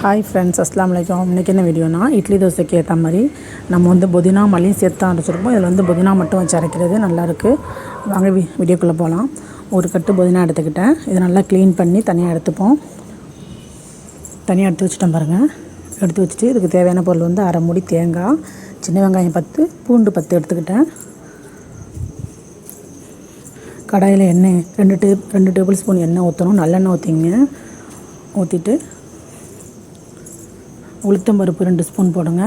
Hi friends, அஸ்ஸலாமு அலைக்கும். இன்றைக்கி என்ன வீடியோனா, இட்லி தோசைக்கு ஏற்ற மாதிரி நம்ம வந்து புதினா மல்லியும் சேர்த்து தான் அரைச்சிருப்போம். இதில் வந்து புதினா மட்டும் வச்சு அரைக்கிறது நல்லாயிருக்கு. வாங்க வீடியோக்குள்ளே போகலாம். ஒரு கட்டு புதினா எடுத்துக்கிட்டேன். இதை நல்லா க்ளீன் பண்ணி தனியாக எடுத்துப்போம். தனியாக எடுத்து வச்சுட்டோம் பாருங்கள். எடுத்து வச்சுட்டு இதுக்கு தேவையான பொருள் வந்து அரை மூடி தேங்காய், சின்ன வெங்காயம் 10, பூண்டு 10 எடுத்துக்கிட்டேன். கடாயில் எண்ணெய் 2 டேபிள் ஸ்பூன் எண்ணெய் ஊற்றணும். நல்லெண்ணெய் ஊற்றிங்க. ஊற்றிட்டு உளுத்தம்பருப்பு 2 ஸ்பூன் போடுங்க.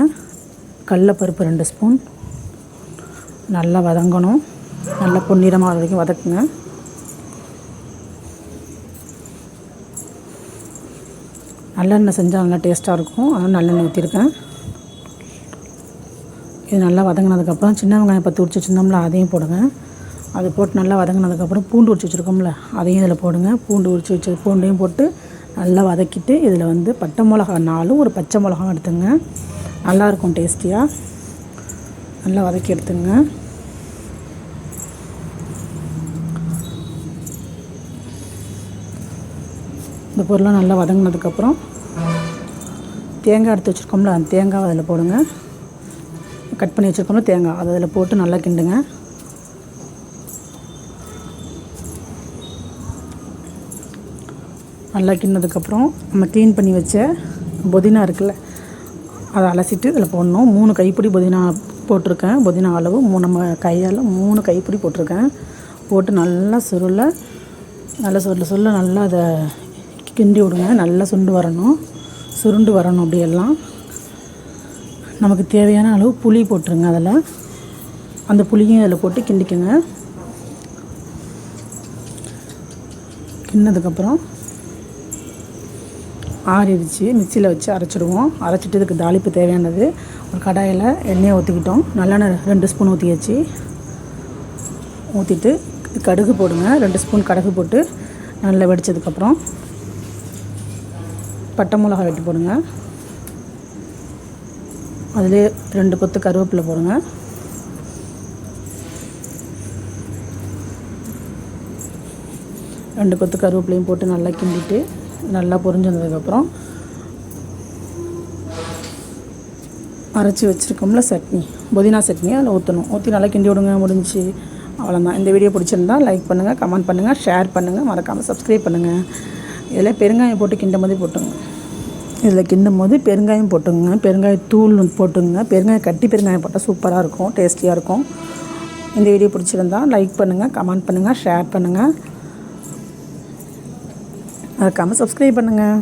கடலைப்பருப்பு 2 ஸ்பூன். நல்லா வதங்கணும். நல்லா பொன்னிறமாக வரைக்கும் வதக்குங்க. நல்லெண்ணெய் செஞ்சால் நல்லா டேஸ்ட்டாக இருக்கும். அதனால் நல்லெண்ணெய் ஊற்றிருக்கேன். இது நல்லா வதங்கினதுக்கப்புறம் சின்ன வெங்காயம் 10 உரிச்சு வச்சுருந்தோம்ல, அதையும் போடுங்க. அது போட்டு நல்லா வதங்கினதுக்கப்புறம் பூண்டு உரிச்சு வச்சுருக்கோம்ல, அதையும் இதில் போடுங்க. பூண்டு உரிச்சு வச்சு பூண்டையும் போட்டு நல்லா வதக்கிட்டு இதில் வந்து பட்டை மிளகா 4, ஒரு பச்சை மிளகா எடுத்துங்க. நல்லாயிருக்கும் டேஸ்டியாக. நல்லா வதக்கி எடுத்துங்க. இந்த பொருளாக நல்லா வதங்கினதுக்கப்புறம் தேங்காய் எடுத்து வச்சுருக்கோம்ல, அந்த தேங்காய் அதில் போடுங்க. கட் பண்ணி வச்சுருக்கோம்ல தேங்காய், அதை அதில் போட்டு நல்லா கிண்டுங்க. நல்லா கிண்ணதுக்கப்புறம் நம்ம க்ளீன் பண்ணி வச்ச புதினா இருக்குல்ல, அதை அலசிட்டு இதில் போடணும். 3 கைப்பிடி புதினா போட்டிருக்கேன். புதினா அளவு நம்ம கையால் 3 கைப்பிடி போட்டிருக்கேன். போட்டு நல்லா சுருள நல்லா அதை கிண்டி விடுங்க. நல்லா சுருண்டு வரணும். அப்படியெல்லாம் நமக்கு தேவையான அளவு புளி போட்டுருங்க. அதில் அந்த புளியும் அதில் போட்டு கிண்டிக்குங்க. கிண்ணதுக்கப்புறம் ஆறிடுச்சு. மிக்சியில் வச்சு அரைச்சிடுவோம். அரைச்சிட்டு இதுக்கு தாளிப்பு தேவையானது ஒரு கடாயில் எண்ணெயை ஊற்றிக்கிட்டோம். நல்லெண்ணெய் 2 ஸ்பூன் ஊற்றியாச்சு. ஊற்றிட்டு கடுகு போடுங்க. 2 ஸ்பூன் கடுகு போட்டு நல்லா வெடித்ததுக்கப்புறம் பட்டை மிளகாய் வெட்டி போடுங்க. அதிலே 2 கொத்து கருவேப்பிலை போடுங்க. ரெண்டு கொத்து கருவேப்பிலையும் போட்டு நல்லா கிண்டிட்டு நல்லா பொரிஞ்சதுக்கப்புறம் அரைச்சி வச்சுருக்கோம்ல சட்னி, புதினா சட்னி அதில் ஊற்றணும். ஊற்றி நல்லா கிண்டி விடுங்க. முடிஞ்சு அவ்வளோதான். இந்த வீடியோ பிடிச்சிருந்தா லைக் பண்ணுங்கள், கமெண்ட் பண்ணுங்கள், ஷேர் பண்ணுங்கள், மறக்காமல் சப்ஸ்கிரைப் பண்ணுங்கள். இதில் பெருங்காயம் போட்டு கிண்டும் போது போட்டுங்க. இதில் கிண்டும் போது பெருங்காயம் போட்டுங்க. பெருங்காயத்தூள் போட்டுங்க. கட்டி பெருங்காயம் போட்டால் சூப்பராக இருக்கும், டேஸ்டியாக இருக்கும். இந்த வீடியோ பிடிச்சிருந்தா லைக் பண்ணுங்கள், கமெண்ட் பண்ணுங்கள், ஷேர் பண்ணுங்கள், மறக்காமல் சப்ஸ்கிரைப் பண்ணுங்கள்.